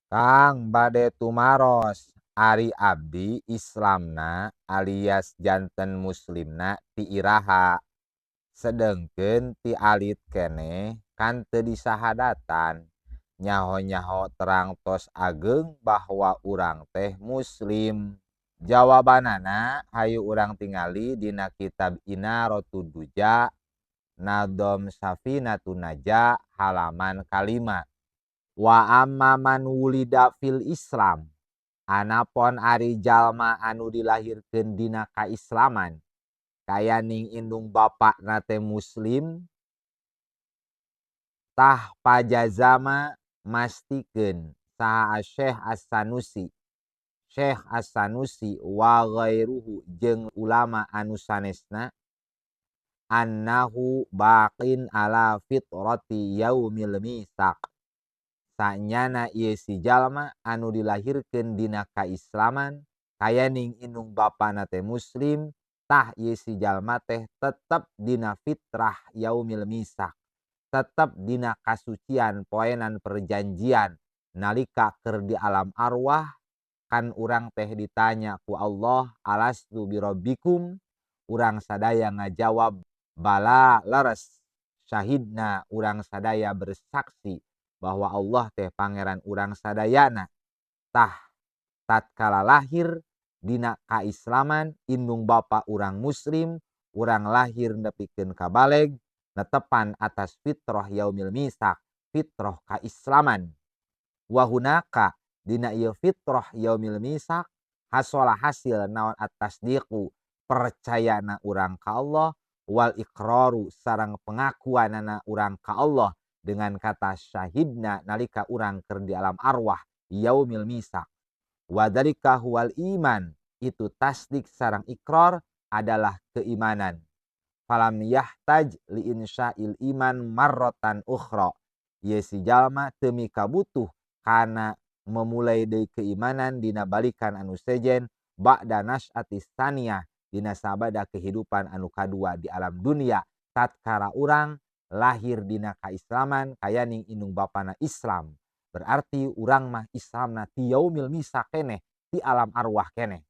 Kang bade tumaros ari abdi Islamna alias janten muslimna ti iraha sedengkeun ti alit keneh kan teu disahadatan nyaho-nyaho terang tos ageng bahwa urang teh muslim. Jawabanana hayu urang tingali dina kitab Inaratud Duja Nadom Safinatun Naja halaman kalima. Wa amma man wulida fil Islam, anapon ari jalma anu dilahirkeun dina kaislaman kaya ning indung bapak nate muslim, tah pajazama mastikeun saha Syekh As-Sanusi, Syekh As-Sanusi wa ghairuhu jeung ulama anu sanesna annahu baqin ala fitrati yaumil misaq, sanyana ieu si jalma anu dilahirkeun dina kaislaman kaya ning indung bapana teh muslim, tah ieu si jalma teh tetep dina fitrah yaumil misaq, tetep dina kasucian poenan perjanjian nalika keur di alam arwah. Kan urang teh ditanya ku Allah, alastu birabbikum, urang sadaya ngajawab bala leres, syahidna urang sadaya bersaksi bahwa Allah teh pangeran urang sadayana. Tah tatkala lahir dina kaislaman indung bapa urang muslim, urang lahir nepikeun kabaleg netepan atas fitrah yaumil misak, fitrah kaislaman. Wahunaka dina ieu fitrah yaumil misak hasola hasil naon atas diku percayana urang ka Allah wal iqraru sareng pengakuanana urang ka Allah dengan kata syahidna nalika urang keur di alam arwah yaumil misak. Wadzalika huwal iman, itu tasdik sareng ikrar adalah keimanan. Falam yahtaj li insya'il iman marrotan ukhra, ye si jalma teu mika butuh kana memulai deui keimanan dina balikan anu sejen ba'da nas'atis tsaniyah, dina sabada kehidupan anu kadua di alam dunia tatkala urang lahir dina kaislaman kaya ning indung bapana Islam. Berarti urang mah Islamna ti yaumil misak keneh, ti alam arwah keneh.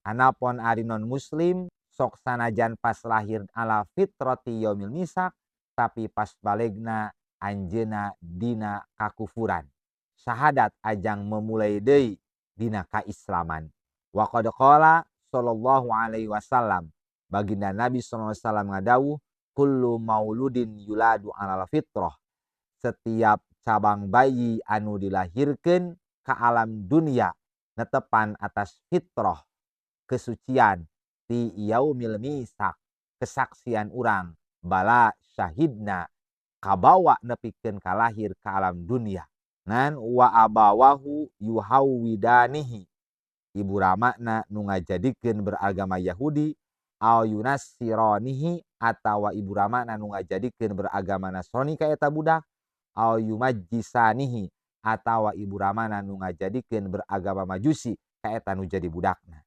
Anapun ari non muslim sok sanajan pas lahir ala fitrati yaumil misak tapi pas balegna anjeuna dina kakufuran. Syahadat ajang memulai deui dina kaislaman. Wa qad qala sallallahu alaihi wasallam, baginda Nabi sallallahu alaihi wasallam ngadawuh, kullu mauludin yuladu alal fitrah, setiap cabang bayi anu dilahirkeun ka alam dunia netepan atas fitrah kesucian ti yaumil misak, kesaksian urang bala syahidna kabawa nepikeun kalahir ka alam dunia. Ngan wa abawahu yuhawwidanihi, ibu ramana nu ngajadikeun beragama Yahudi, au yunassiranihi atawa ibu ramana nu ngajadikeun beragama Nasrani ka eta budak, au yumajjisanihi atawa ibu ramana nu ngajadikeun beragama Majusi ka eta nu jadi budakna.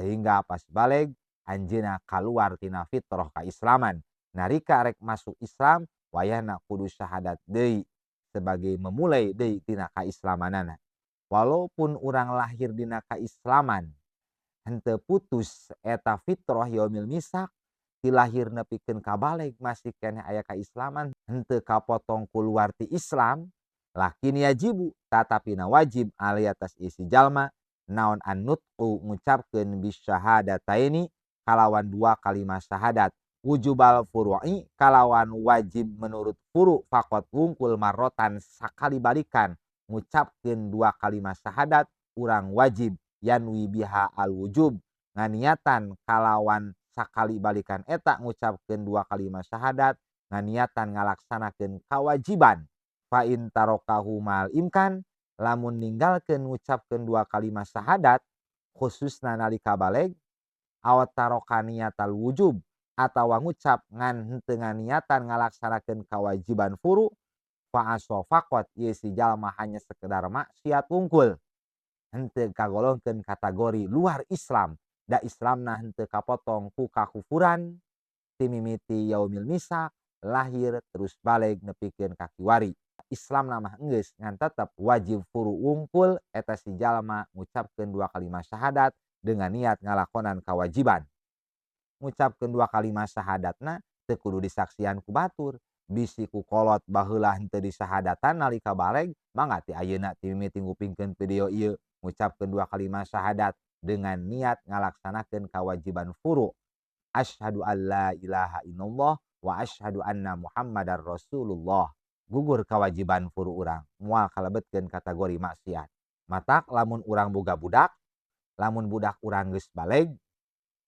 Sehingga pas baleg anjeunna kaluar tina fitrah kaislaman, narika rek masuk Islam wayahna kudu syahadat deui sebagai memulai deui tina kaislamanana. Walaupun urang lahir dina kaislaman henteu putus eta fitrah yaumil misak, ti lahir nepikeun kabaleg masih keneh aya kaislaman henteu kapotong kuluar ti Islam, lakin yajibu tatapina wajib alai atas isi jalma naon annutqu ngucapkeun bisyahadataini kalawan dua kalimat syahadat, wujubal furu'i kalawan wajib menurut furu fakot wungkul marrotan sakali balikan ngucapkeun dua kalimat syahadat urang wajib yanwi biha al wujub, nganiatan kalawan sakali balikan eta ngucapkeun dua kalimat syahadat nganiatan ngalaksanakeun kawajiban. Fa in tarokahu mal imkan, lamun ninggalkeun ngucapkeun dua kalimat syahadat khususna nalika baleg, aw taroka niatal wujub atawa ngucap ngan henteu nganiatan ngalaksanakeun kewajiban furu, fa asofakot ieu si jalma hanya sekedar maksiat wungkul, henteu kagolongkeun kategori luar Islam, da Islamna henteu kapotong ku kakufuran ti mimiti yaumil misak lahir terus baleg nepikeun ka kiwari. Islam nama geus ngan tetep wajib furu wungkul eta si jalma ngucapkeun 2 kalimat syahadat dengan niat ngalakonan kewajiban. Ngucapkeun 2 kalimat syahadatna teu kudu disaksian ku batur, bisi ku kolot baheula henteu disahadatan nalika baleg mangga ti ayeuna ti mimiti ngupingkeun video ieu ngucapkeun 2 kalimat syahadat dengan niat ngalaksanakeun kewajiban furu. Asyhadu alla ilaha illallah wa asyhadu anna Muhammadar Rasulullah. Gugur kewajiban furu urang, moal kalebetkeun kategori maksiat. Matak lamun urang boga budak, lamun budak urang geus baleg,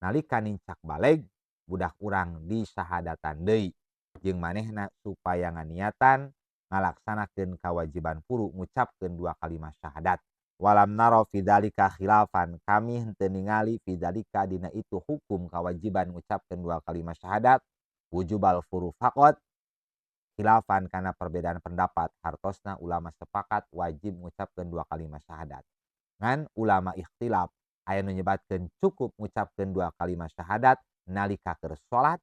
nalika nincak baleg, budak urang disahadatan deui. Jeung manehna supaya nganiatan ngalaksanakeun kewajiban furu ngucapkeun 2 kalimat syahadat. Walam naro fidzalika khilafan, kami henteu ningali fidzalika dina itu hukum kewajiban ngucapkeun 2 kalimat syahadat, wujubal furu faqat, khilafan kana perbedaan pendapat hartosna ulama sepakat wajib ngucapkeun 2 kalimat syahadat. Ngan ulama ikhtilaf aya nu nyebatkeun cukup ngucapkeun 2 kalimat syahadat nalika keur salat,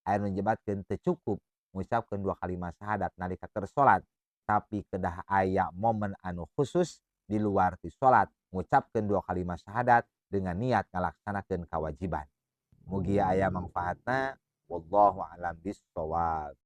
aya nu nyebatkeun teu cukup ngucapkeun 2 kalimat syahadat nalika keur salat, tapi kedah aya momen anu khusus di luar ti salat ngucapkeun 2 kalimat syahadat dengan niat ngalaksanakeun kewajiban. Mugi aya mangfaatna wallahu a'lam bissawab.